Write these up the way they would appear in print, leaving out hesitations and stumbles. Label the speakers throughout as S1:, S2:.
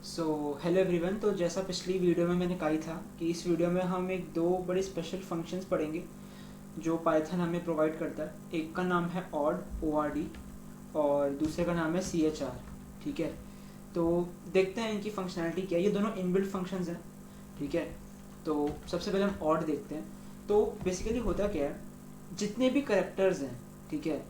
S1: So hello everyone. तो जैसा पिछली वीडियो में मैंने कहा था कि इस वीडियो में हम एक दो बड़े स्पेशल फंक्शंस पढ़ेंगे जो पाइथन हमें प्रोवाइड करता है। एक का नाम है ऑड ORD और दूसरे का नाम है CHR। ठीक है, तो देखते हैं इनकी फंक्शनैलिटी क्या है। ये दोनों इनबिल्ट फंक्शंस हैं। ठीक है, तो सबसे पहले हम ऑड देखते हैं। तो बेसिकली होता क्या है, जितने भी करेक्टर्स हैं, ठीक है,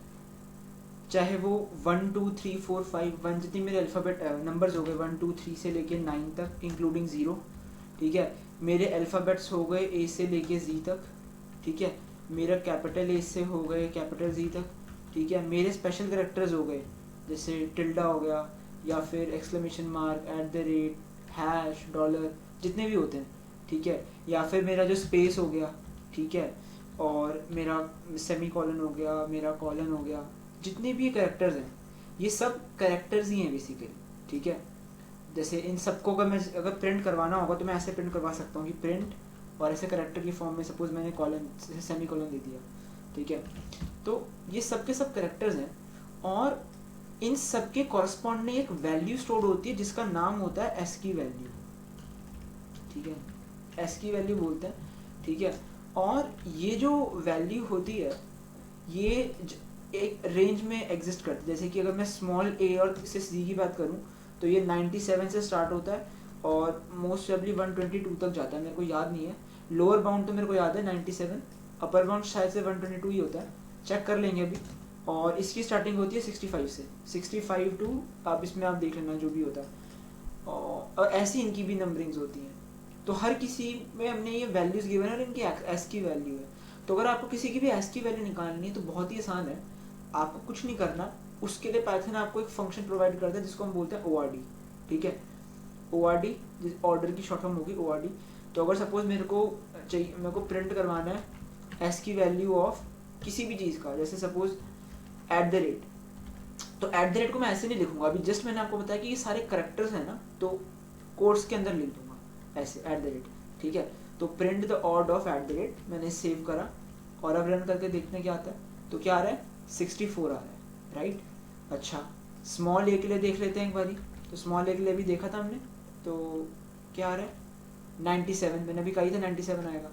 S1: चाहे वो 1 2 3 4 5 1 जितने मेरे अल्फ़ाबेट नंबर्स हो गए 1 2 3 से लेके 9 तक इंक्लूडिंग ज़ीरो। ठीक है, मेरे अल्फ़ाबेट्स हो गए A से लेके Z तक। ठीक है, मेरा कैपिटल A से हो गए कैपिटल Z तक। ठीक है, मेरे स्पेशल करेक्टर्स हो गए जैसे टिल्डा हो गया या फिर एक्सक्लेमेशन मार्क, @ हैश, डॉलर, जितने भी होते हैं। ठीक है, या फिर मेरा जो स्पेस हो गया, ठीक है, और मेरा सेमी कॉलन हो गया, मेरा कॉलन हो गया, जितने भी कैरेक्टर्स हैं ये सब कैरेक्टर्स ही हैं बेसिकली। ठीक है, जैसे इन सबको अगर प्रिंट करवाना होगा तो मैं ऐसे प्रिंट करवा सकता हूँ कि प्रिंट और ऐसे कैरेक्टर की फॉर्म में सपोज मैंने कॉलन सेमी कॉलन दे दिया। ठीक है, तो ये सब के सब कैरेक्टर्स हैं और इन सब के कॉरस्पॉन्डिंग एक वैल्यू स्टोर होती है जिसका नाम होता है ASCII वैल्यू। ठीक है, ASCII वैल्यू बोलते हैं। ठीक है, और ये जो वैल्यू होती है ये एक रेंज में एग्जिस्ट करती है। जैसे कि अगर मैं स्मॉल a और से C की बात करूं तो ये 97 से स्टार्ट होता है और मोस्ट प्रोबेबली 122 तक जाता है, मेरे को याद नहीं है। लोअर बाउंड तो मेरे को याद है 97, अपर बाउंड शायद से 122 ही होता है, चेक कर लेंगे अभी। और इसकी स्टार्टिंग होती है 65 से, 65 टू आप इसमें आप देख लेना जो भी होता है। और ऐसी इनकी भी नंबरिंग्स होती हैं। तो हर किसी में हमने ये वैल्यूज गिवन है और इनकी ASCII वैल्यू है। तो अगर आपको किसी की भी ASCII वैल्यू निकालनी है तो बहुत ही आसान है, आपको कुछ नहीं करना। उसके लिए पाइथन आपको एक फंक्शन प्रोवाइड करता है जिसको हम बोलते हैं ORD। ठीक है, ORD ऑर्डर की शॉर्ट फॉर्म होगी ORD। तो अगर सपोज मेरे को प्रिंट करवाना है ASCII वैल्यू ऑफ किसी भी चीज़ का, जैसे सपोज @ तो @ को मैं ऐसे नहीं लिखूंगा अभी, जस्ट मैंने आपको बताया कि ये सारे करेक्टर्स हैं ना, तो कोड्स के अंदर लिख दूंगा ऐसे @ ठीक है, तो प्रिंट द ऑड ऑफ @ मैंने सेव करा और अब रन करके देखने क्या आता है। तो क्या आ रहा है, 64 आ रहा है, राइट। अच्छा, स्मॉल a के लिए देख लेते हैं एक बारी। तो स्मॉल a के लिए भी देखा था हमने, तो क्या आ रहा है 97, मैंने अभी कही था 97 आएगा।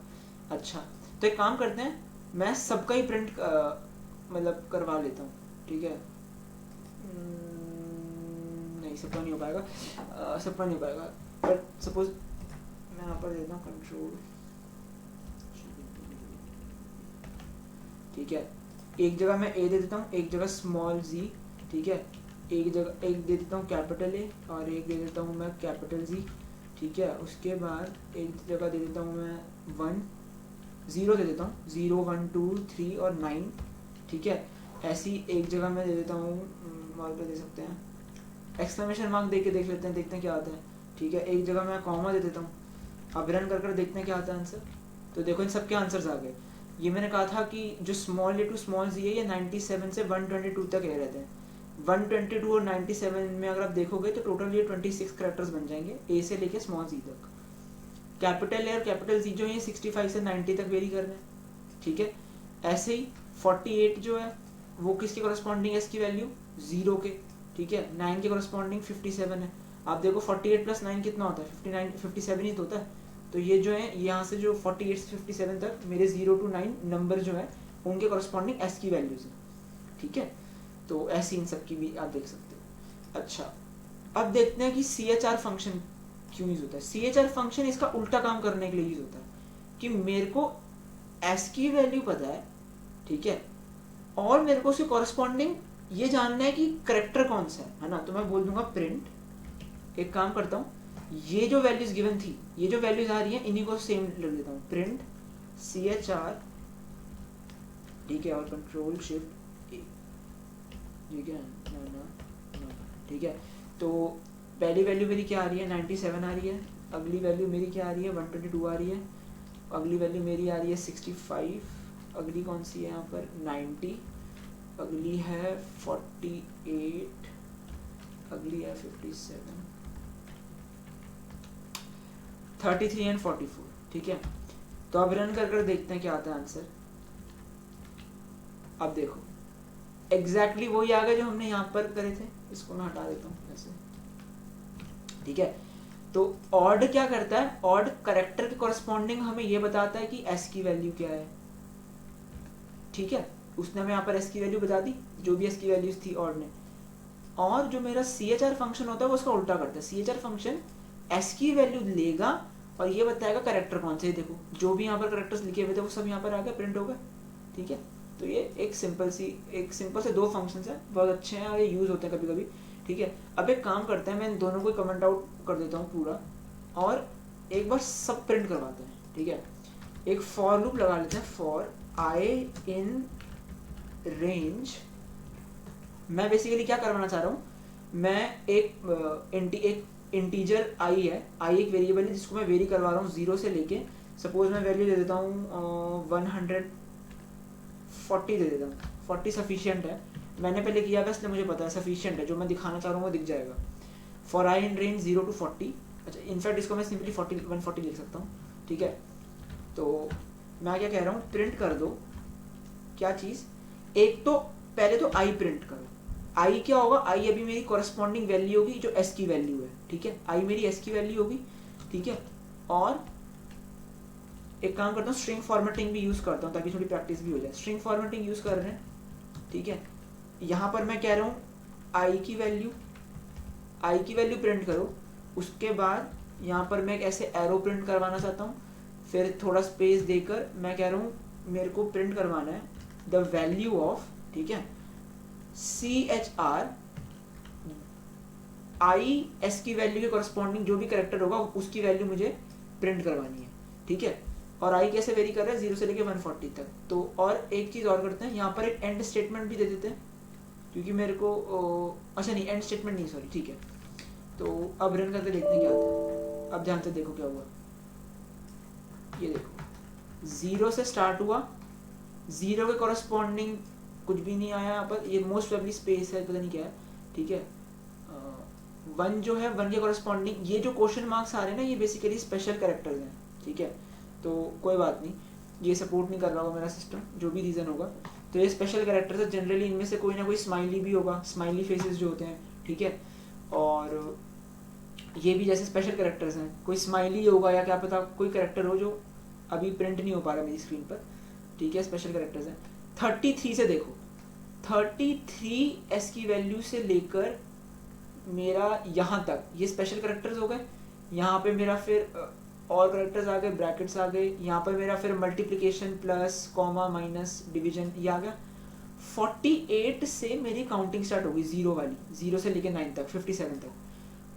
S1: अच्छा, तो एक काम करते हैं, मैं सबका ही प्रिंट मतलब करवा लेता हूँ। ठीक है, नहीं सबका नहीं हो पाएगा, सबका नहीं हो पाएगा। पर सपोज मैं यहाँ पर देता हूँ कंट्रोल। ठीक है, एक जगह मैं A दे देता हूँ, एक जगह स्मॉल z। ठीक है, एक जगह एक दे देता हूँ कैपिटल A और एक दे देता हूँ मैं कैपिटल Z। ठीक है, उसके बाद एक जगह दे देता हूँ मैं 0 दे देता हूँ, 0 1 2 3 और 9। ठीक है, ऐसी एक जगह मैं दे देता हूँ, मार्क दे सकते हैं, एक्सक्लेमेशन मार्क दे के देख लेते हैं, देखते हैं क्या आता है। ठीक है, एक जगह मैं कॉमा दे देता हूँ। अब रन कर देखते हैं क्या आता है आंसर। तो देखो इन सबके आंसर्स आ गए। ये मैंने कहा था कि जो small a to small z है ये 97 से 122 तक रह रहते हैं। 122 और 97 में अगर आप देखोगे तो टोटल ये 26 करेक्टर्स बन जाएंगे a से लेके स्मॉल z तक। कैपिटल ए और कैपिटल Z जो है 65 से 90 तक वेरी कर रहे हैं। ठीक है, ऐसे ही 48 जो है वो किसके कॉरेस्पॉन्डिंग है इसकी वैल्यू 0 के। ठीक है, 9 के कॉरेस्पॉन्डिंग 57 है। आप देखो 48 प्लस 9 कितना होता है, 59 57 ही तो होता है। तो ये जो है यहाँ से जो 48 से 57 तक मेरे 0 to 9 नंबर जो है उनके कॉरेस्पॉन्डिंग ASCII वैल्यूज है। ठीक है, तो ऐसी इन सब की भी आप देख सकते हो। अच्छा, अब देखते हैं कि CHR फंक्शन क्यों यूज होता है। CHR फंक्शन इसका उल्टा काम करने के लिए यूज होता है कि मेरे को ASCII वैल्यू पता है, ठीक है, और मेरे को उसके कॉरेस्पॉन्डिंग ये जानना है कि करेक्टर कौन सा है ना। तो मैं बोल दूंगा प्रिंट, एक काम करता हूँ, ये जो वैल्यूज गिवन थी, ये जो वैल्यूज आ रही हैं इन्हीं को सेम लिख देता हूँ, प्रिंट CHR। ठीक है, और कंट्रोल शिफ्ट ए। ठीक है ना, ठीक है, तो पहली वैल्यू मेरी क्या आ रही है 97 आ रही है, अगली वैल्यू मेरी क्या आ रही है 122 आ रही है, अगली वैल्यू मेरी आ रही है 65, अगली कौन सी है यहाँ पर 90, अगली है 48, अगली है 57, 33 एंड 44। ठीक है, तो अब रन कर देखते हैं क्या आता है आंसर। अब देखो एग्जैक्टली वही आ गया जो हमने यहाँ पर करे थे। इसको मैं हटा देता हूँ ऐसे। ठीक है, तो ऑड क्या करता है, ऑड करेक्टर के कॉरस्पॉन्डिंग हमें ये बताता है कि एस की वैल्यू क्या है, ठीक है। उसने हमें यहाँ पर एस की वैल्यू बता दी, जो भी एस की वैल्यूज थी ऑड ने। और जो मेरा सी एच आर फंक्शन होता है वो उसका उल्टा करता है, C H R function S की वैल्यू लेगा और ये बताएगा करेक्टर कौन से, देखो जो भी यहाँ पर करेक्टर्स लिखे हुए थे वो सब यहाँ पर आ गए, प्रिंट हो गए, ठीक है। तो ये एक सिंपल से दो फंक्शंस हैं, बहुत अच्छे हैं और ये यूज होते हैं कभी कभी, ठीक है। अब एक काम करते हैं, मैं इन दोनों को कमेंट आउट कर देता हूँ पूरा और एक बार सब प्रिंट करवाते हैं, ठीक है। एक फॉर लूप लगा लेते हैं, फॉर आई इन रेंज। मैं बेसिकली क्या करवाना चाह रहा हूँ, मैं एक इंटीजर आई है, आई एक वेरिएबल है जिसको मैं वेरी करवा रहा हूँ 0 से लेके, सपोज मैं वैल्यू दे देता हूँ 140 दे देता हूँ, 40 सफिशियंट है, मैंने पहले किया था इसलिए मुझे पता है सफिशियंट है, जो मैं दिखाना चाह रहा हूँ वो दिख जाएगा। For I in range 0 to 40, अच्छा इनफैक्ट इसको मैं सिंपली 140 लिख सकता हूँ, ठीक है। तो मैं क्या कह रहा हूँ, प्रिंट कर दो क्या चीज़, एक तो पहले तो आई प्रिंट करो, आई क्या होगा, आई अभी मेरी कॉरेस्पॉन्डिंग वैल्यू होगी जो एस की वैल्यू है, ठीक है, आई मेरी एस की वैल्यू होगी, ठीक है। और एक काम करता हूँ, स्ट्रिंग फॉर्मेटिंग भी यूज करता हूँ ताकि थोड़ी प्रैक्टिस भी हो जाए। स्ट्रिंग फॉर्मेटिंग यूज कर रहे हैं, ठीक है। यहाँ पर मैं कह रहा हूँ आई की वैल्यू प्रिंट करो, उसके बाद यहाँ पर मैं एक ऐसे एरो प्रिंट करवाना चाहता हूँ, फिर थोड़ा स्पेस देकर मैं कह रहा हूँ मेरे को प्रिंट करवाना है द वैल्यू ऑफ, ठीक है, C H R I S की वैल्यू के कॉरस्पॉन्डिंग जो भी करेक्टर होगा उसकी वैल्यू मुझे प्रिंट करवानी है, ठीक है। और आई कैसे वेरी कर रहा है 0 से लेके 140 तक। तो और एक चीज़ और करते हैं, यहाँ पर एक एंड स्टेटमेंट भी दे देते हैं क्योंकि मेरे को अच्छा नहीं, एंड स्टेटमेंट नहीं, सॉरी, ठीक है। तो अब रन करके देखते हैं क्या होता है। अब ध्यान से देखो क्या हुआ, ये देखो 0 से स्टार्ट हुआ, 0 के कॉरस्पॉन्डिंग कुछ भी नहीं आया यहाँ पर, ये मोस्ट प्रोबेबली स्पेस है, पता नहीं क्या है, ठीक है। 1 जो है 1 के कॉरस्पॉन्डिंग, ये जो क्वेश्चन मार्क्स आ रहे हैं ना ये बेसिकली स्पेशल कैरेक्टर्स हैं, ठीक है। तो कोई बात नहीं, ये सपोर्ट नहीं कर रहा होगा मेरा सिस्टम, जो भी रीज़न होगा। तो ये स्पेशल कैरेक्टर्स है, जनरली इनमें से कोई ना कोई स्माइली भी होगा, स्माइली फेसेस जो होते हैं, ठीक है। और ये भी जैसे स्पेशल कैरेक्टर्स हैं, कोई स्माइली होगा या क्या पता कोई कैरेक्टर हो जो अभी प्रिंट नहीं हो पा रहा मेरी स्क्रीन पर, ठीक है, स्पेशल कैरेक्टर्स हैं। 33 से देखो, 33 एस की वैल्यू से लेकर मेरा यहाँ तक ये स्पेशल कैरेक्टर्स हो गए। यहाँ पे मेरा फिर और कैरेक्टर्स आ गए, ब्रैकेट्स आ गए, यहाँ पर मेरा फिर multiplication plus comma minus division ये आ गया। 48 से मेरी काउंटिंग स्टार्ट होगी, 0 वाली, 0 से लेकर 9 तक, 57 तक।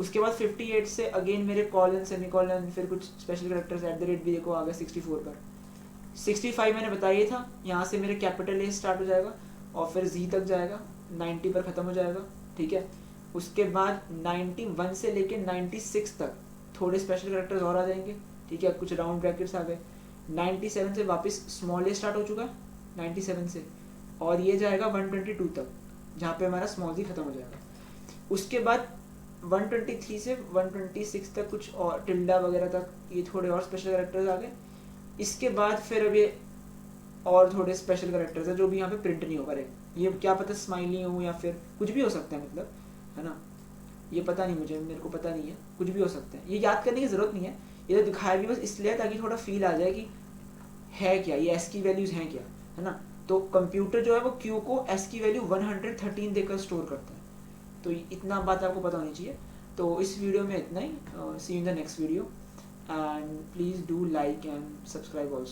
S1: उसके बाद 58 से अगेन मेरे कॉलन सेमीकॉलन, फिर कुछ स्पेशल कैरेक्टर्स @ भी देखो आ गया 64 पर। 65 मैंने बताया ही था, यहाँ से मेरे कैपिटल ए स्टार्ट हो जाएगा और फिर जी तक जाएगा, 90 पर ख़त्म हो जाएगा, ठीक है। उसके बाद 91 से लेके 96 तक थोड़े स्पेशल कैरेक्टर्स और आ जाएंगे, ठीक है, कुछ राउंड ब्रैकेट्स आ गए। 97 से वापस स्मॉल ए स्टार्ट हो चुका है 97 से, और ये जाएगा 122 तक जहाँ पे हमारा स्मॉल जी खत्म हो जाएगा। उसके बाद 123 से 126 तक कुछ और टिल्डा वगैरह तक ये थोड़े और स्पेशल कैरेक्टर्स आ गए। इसके बाद फिर अब ये और थोड़े स्पेशल कैरेक्टर्स है जो भी यहाँ पे प्रिंट नहीं हो पा रहे, ये क्या पता स्माइली हो या फिर कुछ भी हो सकता है, मतलब है ना, ये पता नहीं मुझे, मेरे को पता नहीं है, कुछ भी हो सकता है, ये याद करने की ज़रूरत नहीं है, ये तो दिखाया भी बस इसलिए ताकि थोड़ा फील आ जाए कि है क्या, ये एस की वैल्यूज़ हैं क्या, है ना। तो कंप्यूटर जो है वो क्यू को एस की वैल्यू 113 देकर स्टोर करता है, तो इतना बात आपको पता होनी चाहिए। तो इस वीडियो में इतना ही, see you in the next video and please do like and subscribe also.